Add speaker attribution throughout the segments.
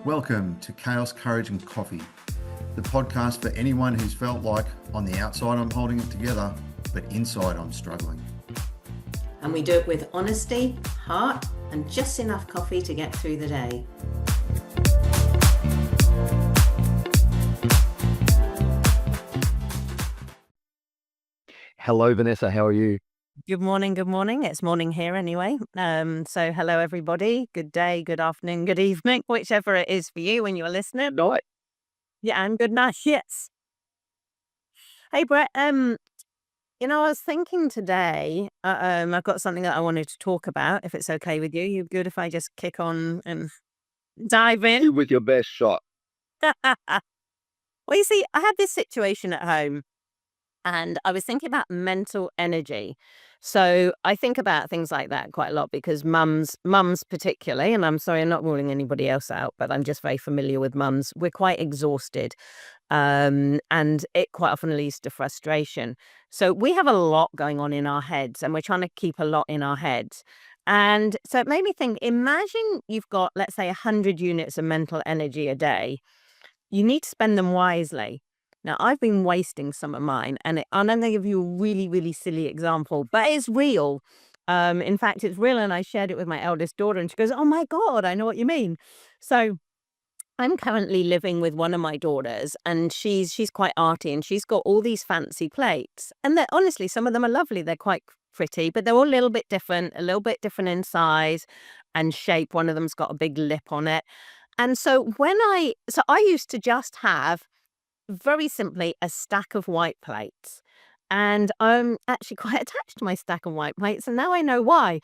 Speaker 1: Welcome to Chaos, Courage and Coffee, the podcast for anyone who's felt like on the outside I'm holding it together, but inside I'm struggling.
Speaker 2: And we do it with honesty, heart, and just enough coffee to get through the day.
Speaker 3: Hello, Vanessa. How are you?
Speaker 2: Good morning. Good morning. It's morning here anyway. So hello, everybody. Good day, good afternoon, good evening, whichever it is for you when you're listening.
Speaker 3: Night.
Speaker 2: Yeah, and good night. Yes. Hey, Brett. I was thinking today, I've got something that I wanted to talk about, if it's okay with you. You good if I just kick on and dive in?
Speaker 3: With your best shot.
Speaker 2: Well, you see, I had this situation at home. And I was thinking about mental energy. So I think about things like that quite a lot because mums particularly, and I'm sorry, I'm not ruling anybody else out, but I'm just very familiar with mums. We're quite exhausted. And it quite often leads to frustration. So we have a lot going on in our heads and we're trying to keep a lot in our heads. And so it made me think, imagine you've got, let's say, 100 units of mental energy a day. You need to spend them wisely. Now, I've been wasting some of mine, and I'm going to give you a really, really silly example, but it's real. In fact, it's real, and I shared it with my eldest daughter, and she goes, "Oh my God, I know what you mean." So I'm currently living with one of my daughters, and she's quite arty, and she's got all these fancy plates, and they're honestly, some of them are lovely. They're quite pretty, but they're all a little bit different in size and shape. One of them's got a big lip on it. And so I used to just have very simply a stack of white plates. And I'm actually quite attached to my stack of white plates. And now I know why.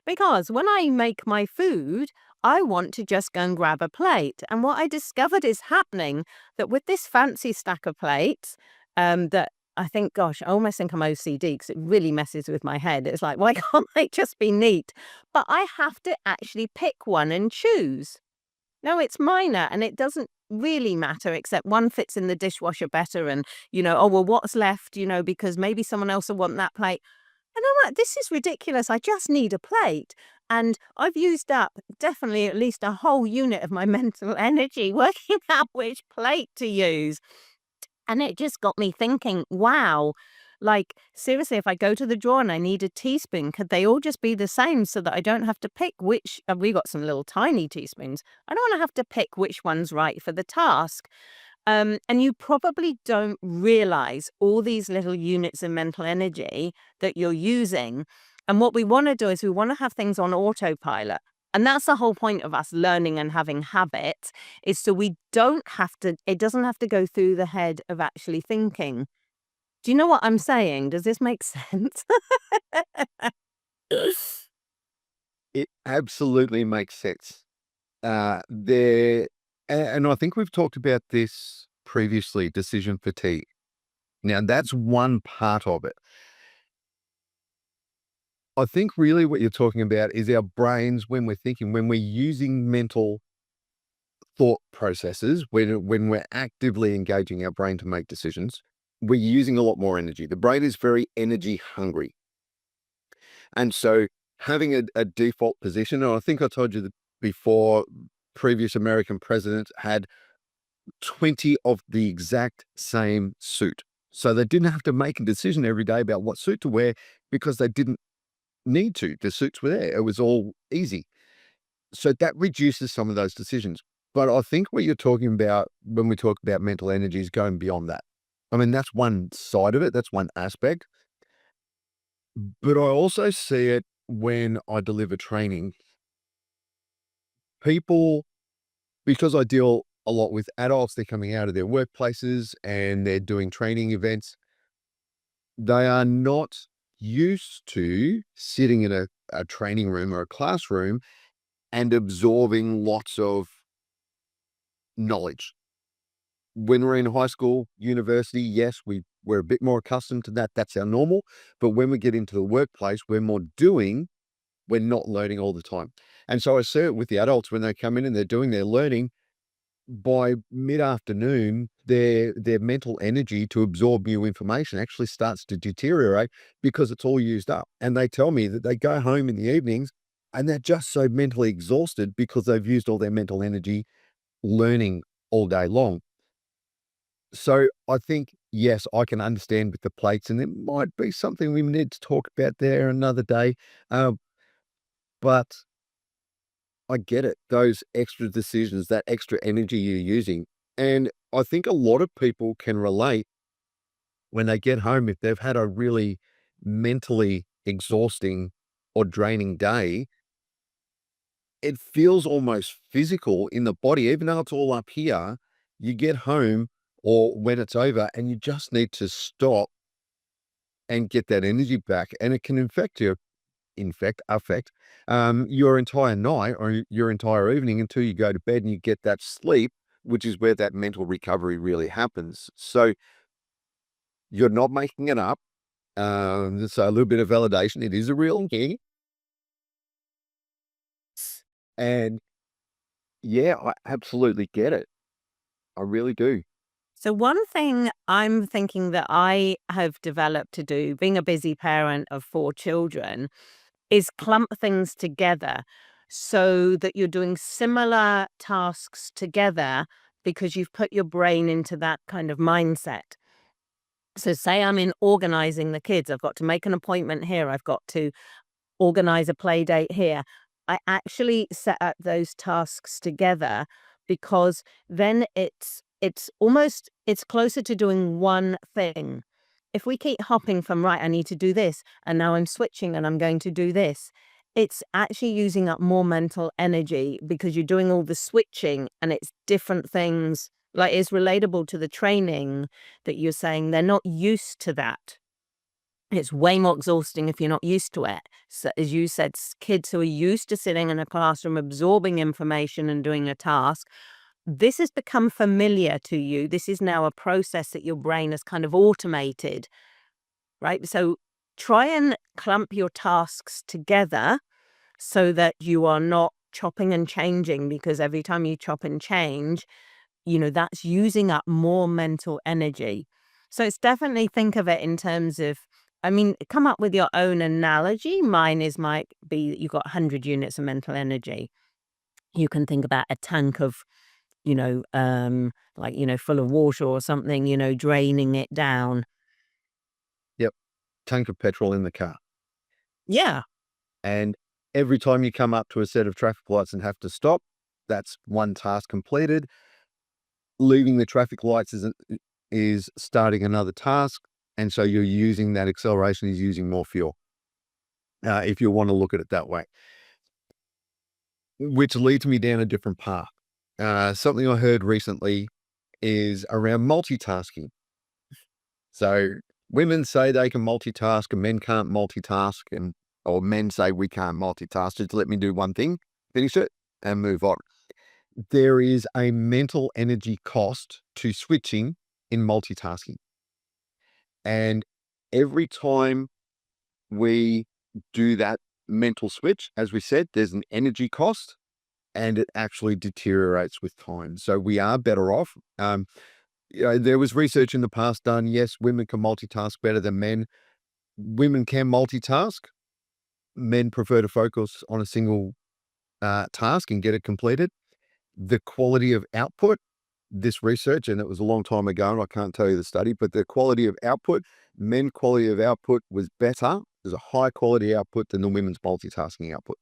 Speaker 2: Because when I make my food, I want to just go and grab a plate. And what I discovered is happening that with this fancy stack of plates, that I think, gosh, I almost think I'm OCD because it really messes with my head. It's like, why can't they just be neat? But I have to actually pick one and choose. No, it's minor and it doesn't really matter except one fits in the dishwasher better and, oh, well, what's left, because maybe someone else will want that plate. And I'm like, this is ridiculous. I just need a plate. And I've used up definitely at least a whole unit of my mental energy working out which plate to use. And it just got me thinking, wow, like seriously, if I go to the drawer and I need a teaspoon, could they all just be the same so that I don't have to pick which? We got some little tiny teaspoons. I don't want to have to pick which one's right for the task. And you probably don't realize all these little units of mental energy that you're using. And what we want to do is we want to have things on autopilot. And that's the whole point of us learning and having habits is so we don't have to, it doesn't have to go through the head of actually thinking. Do you know what I'm saying? Does this make sense?
Speaker 3: It absolutely makes sense. And I think we've talked about this previously, decision fatigue. Now, that's one part of it. I think really what you're talking about is our brains when we're thinking, when we're using mental thought processes, when we're actively engaging our brain to make decisions, we're using a lot more energy. The brain is very energy hungry. And so having a default position, and I think I told you that before, previous American presidents had 20 of the exact same suit. So they didn't have to make a decision every day about what suit to wear because they didn't need to. The suits were there. It was all easy. So that reduces some of those decisions. But I think what you're talking about when we talk about mental energy is going beyond that. I mean, that's one side of it. That's one aspect. But I also see it when I deliver training. People, because I deal a lot with adults, they're coming out of their workplaces and they're doing training events. They are not used to sitting in a training room or a classroom and absorbing lots of knowledge. When we're in high school, university, yes, we're a bit more accustomed to that. That's our normal. But when we get into the workplace, we're more doing, we're not learning all the time. And so I see it with the adults when they come in and they're doing their learning. By mid-afternoon, their mental energy to absorb new information actually starts to deteriorate because it's all used up. And they tell me that they go home in the evenings and they're just so mentally exhausted because they've used all their mental energy learning all day long. So I think, yes, I can understand with the plates, and it might be something we need to talk about there another day. But I get it. Those extra decisions, that extra energy you're using. And I think a lot of people can relate when they get home, if they've had a really mentally exhausting or draining day, it feels almost physical in the body, even though it's all up here. You get home or when it's over and you just need to stop and get that energy back. And it can affect your entire night or your entire evening until you go to bed and you get that sleep, which is where that mental recovery really happens. So you're not making it up. So a little bit of validation. It is a real thing. And yeah, I absolutely get it. I really do.
Speaker 2: So one thing I'm thinking that I have developed to do, being a busy parent of 4 children, is clump things together so that you're doing similar tasks together because you've put your brain into that kind of mindset. So say I'm in organizing the kids, I've got to make an appointment here, I've got to organize a play date here. I actually set up those tasks together because then it's closer to doing one thing. If we keep hopping from right, I need to do this, and now I'm switching and I'm going to do this, it's actually using up more mental energy because you're doing all the switching and it's different things. Like it's relatable to the training that you're saying they're not used to that. It's way more exhausting if you're not used to it. So, as you said, kids who are used to sitting in a classroom, absorbing information and doing a task, this has become familiar to you. This is now a process that your brain has kind of automated, right? So try and clump your tasks together so that you are not chopping and changing, because every time you chop and change, that's using up more mental energy. So it's definitely think of it in terms of, come up with your own analogy. Mine might be that you've got 100 units of mental energy. You can think about a tank of, full of water or something, draining it down.
Speaker 3: Yep. Tank of petrol in the car.
Speaker 2: Yeah.
Speaker 3: And every time you come up to a set of traffic lights and have to stop, that's one task completed. Leaving the traffic lights is starting another task. And so you're using that acceleration is using more fuel. If you want to look at it that way, which leads me down a different path. Something I heard recently is around multitasking. So women say they can multitask and men can't multitask, or men say we can't multitask. Just let me do one thing, finish it, and move on. There is a mental energy cost to switching in multitasking. And every time we do that mental switch, as we said, there's an energy cost and it actually deteriorates with time. So we are better off. There was research in the past done. Yes, women can multitask better than men. Women can multitask. Men prefer to focus on a single task and get it completed. The quality of output, this research, and it was a long time ago, and I can't tell you the study, but the quality of output, men quality of output was better. There's a high quality output than the women's multitasking output.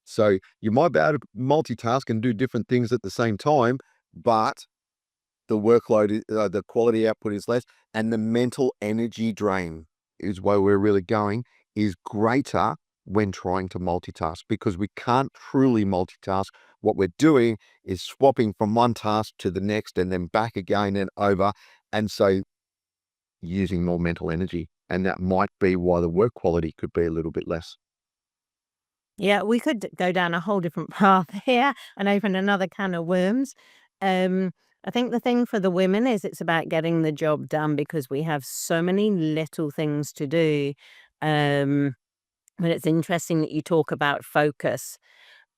Speaker 3: So you might be able to multitask and do different things at the same time, but the workload, the quality output is less, and the mental energy drain is where we're really going, is greater when trying to multitask, because we can't truly multitask. What we're doing is swapping from one task to the next and then back again and over. And so using more mental energy. And that might be why the work quality could be a little bit less.
Speaker 2: Yeah, we could go down a whole different path here and open another can of worms. I think the thing for the women is it's about getting the job done because we have so many little things to do. But it's interesting that you talk about focus.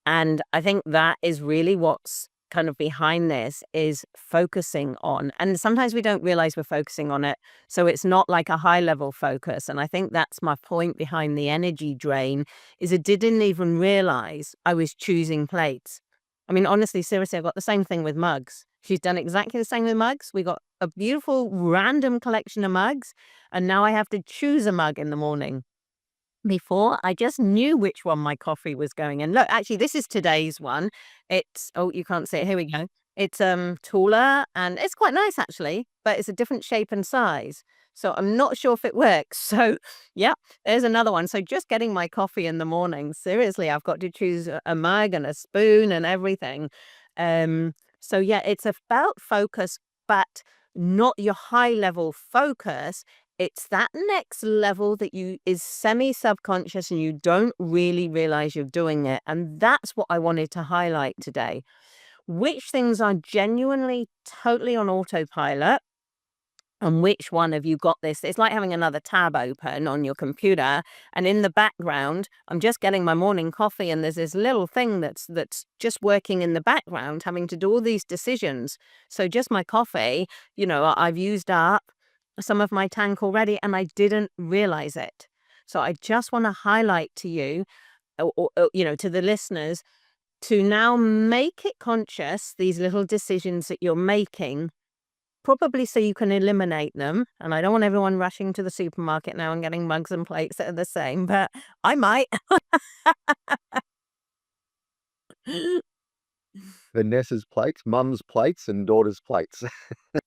Speaker 2: And I think that is really what's kind of behind this, is focusing on. And sometimes we don't realize we're focusing on it. So it's not like a high level focus. And I think that's my point behind the energy drain, is I didn't even realize I was choosing plates. I mean, honestly, seriously, I've got the same thing with mugs. She's done exactly the same with mugs. We got a beautiful random collection of mugs, and now I have to choose a mug in the morning. Before, I just knew which one my coffee was going in. Look, actually, this is today's one. It's, oh, you can't see it. Here we go. It's taller and it's quite nice actually, but it's a different shape and size. So I'm not sure if it works. So yeah, there's another one. So just getting my coffee in the morning, seriously, I've got to choose a mug and a spoon and everything. So yeah, it's about focus, but not your high level focus. It's that next level that you is semi-subconscious and you don't really realize you're doing it. And that's what I wanted to highlight today. Which things are genuinely totally on autopilot and which one have you got this? It's like having another tab open on your computer, and in the background, I'm just getting my morning coffee, and there's this little thing that's just working in the background, having to do all these decisions. So just my coffee, I've used up some of my tank already, and I didn't realize it. So I just want to highlight to you, to the listeners, to now make it conscious, these little decisions that you're making, probably so you can eliminate them. And I don't want everyone rushing to the supermarket now and getting mugs and plates that are the same, but I might.
Speaker 3: Vanessa's plates, mum's plates, and daughter's plates.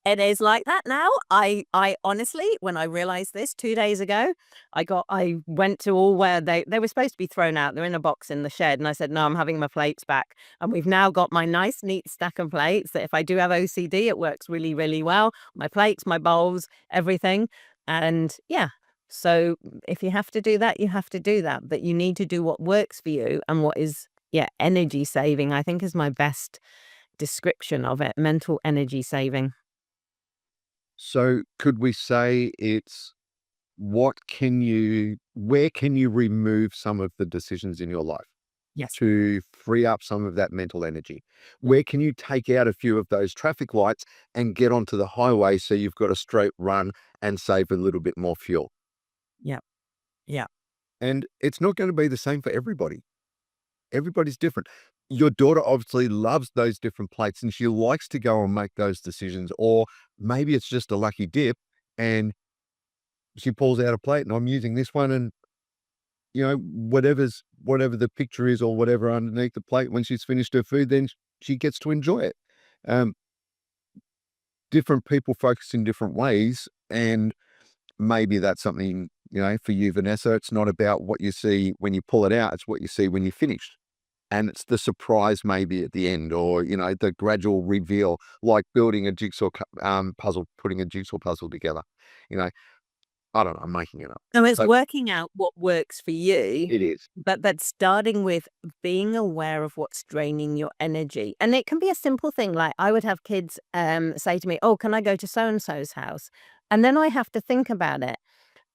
Speaker 2: It is like that now. I honestly, when I realized this 2 days ago, I went to all where they were supposed to be thrown out. They're in a box in the shed, and I said, "No, I'm having my plates back." And we've now got my nice, neat stack of plates that if I do have OCD, it works really, really well. My plates, my bowls, everything. And yeah, so if you have to do that, you have to do that. But you need to do what works for you and what is, yeah, energy saving, I think is my best description of it. Mental energy saving.
Speaker 3: So could we say it's where can you remove some of the decisions in your life
Speaker 2: Yes.
Speaker 3: to free up some of that mental energy? Where can you take out a few of those traffic lights and get onto the highway so you've got a straight run and save a little bit more fuel?
Speaker 2: Yeah. Yeah.
Speaker 3: And it's not going to be the same for everybody. Everybody's different. Your daughter obviously loves those different plates and she likes to go and make those decisions. Or maybe it's just a lucky dip and she pulls out a plate and I'm using this one, and whatever the picture is or whatever underneath the plate, when she's finished her food, then she gets to enjoy it. Um, Different people focus in different ways, and maybe that's something, for you, Vanessa, it's not about what you see when you pull it out, it's what you see when you're finished. And it's the surprise maybe at the end, or, the gradual reveal, like building a jigsaw puzzle, putting a jigsaw puzzle together. You know, I don't know, I'm making it up.
Speaker 2: So it's
Speaker 3: But
Speaker 2: working out what works for you,
Speaker 3: it is.
Speaker 2: but starting with being aware of what's draining your energy. And it can be a simple thing. Like I would have kids say to me, "Oh, can I go to so and so's house?" And then I have to think about it.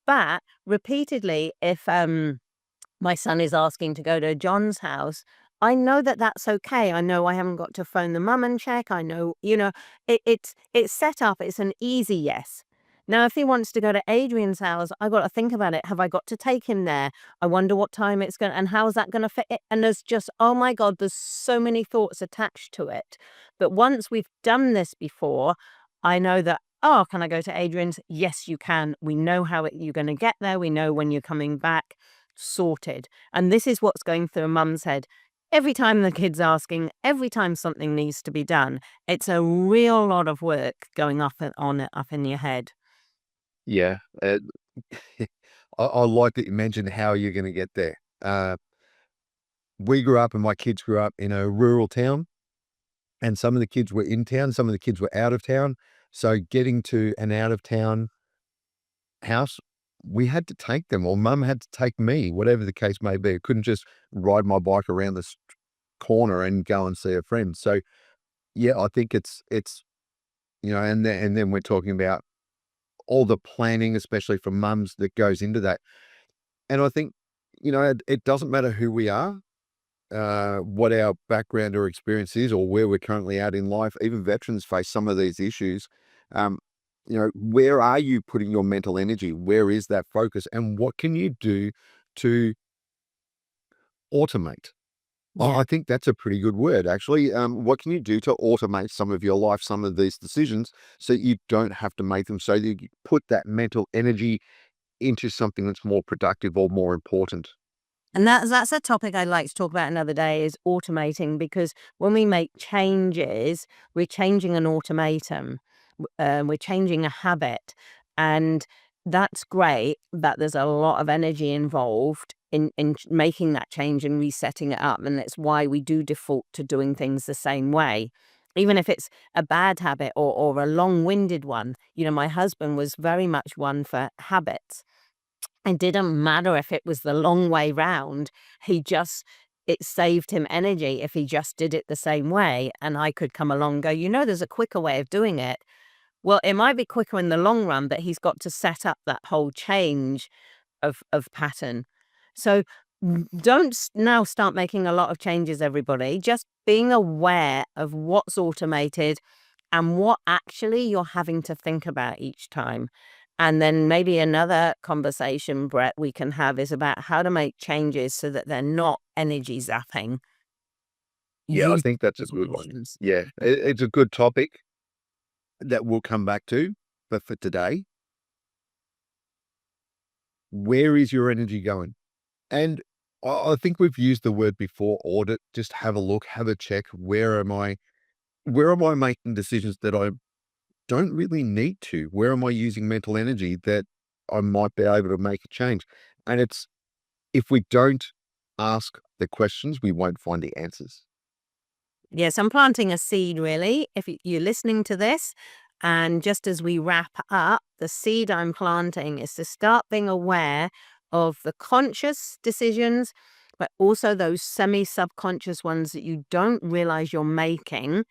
Speaker 2: But repeatedly, if my son is asking to go to John's house, I know that that's okay. I know I haven't got to phone the mum and check. I know, it's set up. It's an easy yes. Now, if he wants to go to Adrian's house, I got to think about it. Have I got to take him there? I wonder what time it's going to, and how's that going to fit it? And there's just, oh my God, there's so many thoughts attached to it. But once we've done this before, I know that, oh, can I go to Adrian's? Yes, you can. We know how you're going to get there. We know when you're coming back. Sorted. And this is what's going through a mum's head. Every time the kid's asking, every time something needs to be done, it's a real lot of work going up in your head.
Speaker 3: Yeah. I like that you mentioned how you're going to get there. We grew up and my kids grew up in a rural town, and some of the kids were in town, some of the kids were out of town. So getting to an out of town house, we had to take them, or mum had to take me, whatever the case may be. I couldn't just ride my bike around the corner and go and see a friend. So yeah, I think it's and then we're talking about all the planning, especially for mums, that goes into that. And I think, it doesn't matter who we are, what our background or experience is, or where we're currently at in life. Even veterans face some of these issues. Where are you putting your mental energy? Where is that focus? And what can you do to automate Oh,
Speaker 2: Yeah.
Speaker 3: I think that's a pretty good word, actually. What can you do to automate some of your life, some of these decisions, so you don't have to make them, so that you put that mental energy into something that's more productive or more important?
Speaker 2: And that's a topic I'd like to talk about another day, is automating, because when we make changes, we're changing an automatum, we're changing a habit, and that's great. That there's a lot of energy involved in making that change and resetting it up, and that's why we do default to doing things the same way, even if it's a bad habit or a long-winded one. You know, my husband was very much one for habits. It didn't matter if it was the long way round. It saved him energy if he just did it the same way. And I could come along and go, there's a quicker way of doing it. Well, it might be quicker in the long run, but he's got to set up that whole change of pattern. So don't now start making a lot of changes, everybody. Just being aware of what's automated and what actually you're having to think about each time. And then maybe another conversation, Brett, we can have is about how to make changes so that they're not energy zapping
Speaker 3: Yeah, I
Speaker 2: you
Speaker 3: think that's a good one.
Speaker 2: situations.
Speaker 3: Yeah, it's a good topic that we'll come back to. But for today, where is your energy going? And I think we've used the word before, audit. Just have a look, have a check. Where am I? Where am I making decisions that I don't really need to? Where am I using mental energy that I might be able to make a change? And it's, if we don't ask the questions, we won't find the answers.
Speaker 2: Yes, I'm planting a seed, really. If you're listening to this, and just as we wrap up, the seed I'm planting is to start being aware of the conscious decisions, but also those semi-subconscious ones that you don't realize you're making.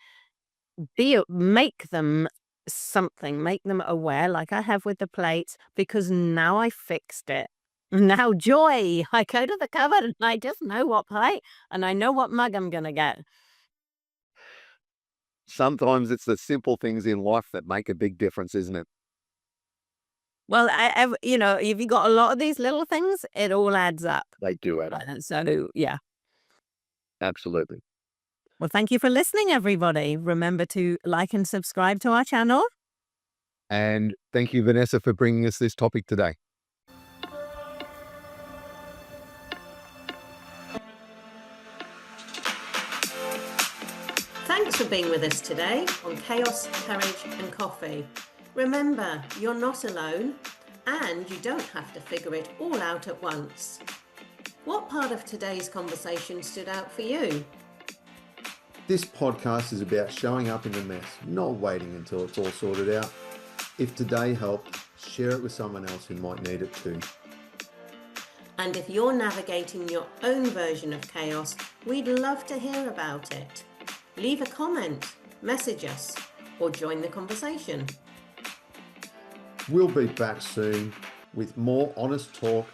Speaker 2: Make them something, make them aware, like I have with the plates, because now I fixed it. Now joy. I go to the cupboard and I just know what plate and I know what mug I'm gonna get.
Speaker 3: Sometimes it's the simple things in life that make a big difference, isn't it?
Speaker 2: Well, if you got a lot of these little things, it all adds up.
Speaker 3: They do add up.
Speaker 2: So, yeah.
Speaker 3: Absolutely.
Speaker 2: Well, thank you for listening, everybody. Remember to like and subscribe to our channel.
Speaker 3: And thank you, Vanessa, for bringing us this topic today.
Speaker 2: Thanks for being with us today on Chaos, Courage and Coffee. Remember, you're not alone and you don't have to figure it all out at once. What part of today's conversation stood out for you?
Speaker 1: This podcast is about showing up in the mess, not waiting until it's all sorted out. If today helped, share it with someone else who might need it too.
Speaker 2: And if you're navigating your own version of chaos, we'd love to hear about it. Leave a comment, message us, or join the conversation.
Speaker 1: We'll be back soon with more honest talk,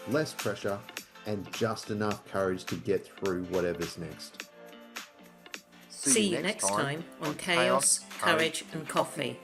Speaker 1: less pressure, and just enough courage to get through whatever's next.
Speaker 2: See you next time on Chaos, Courage and Coffee.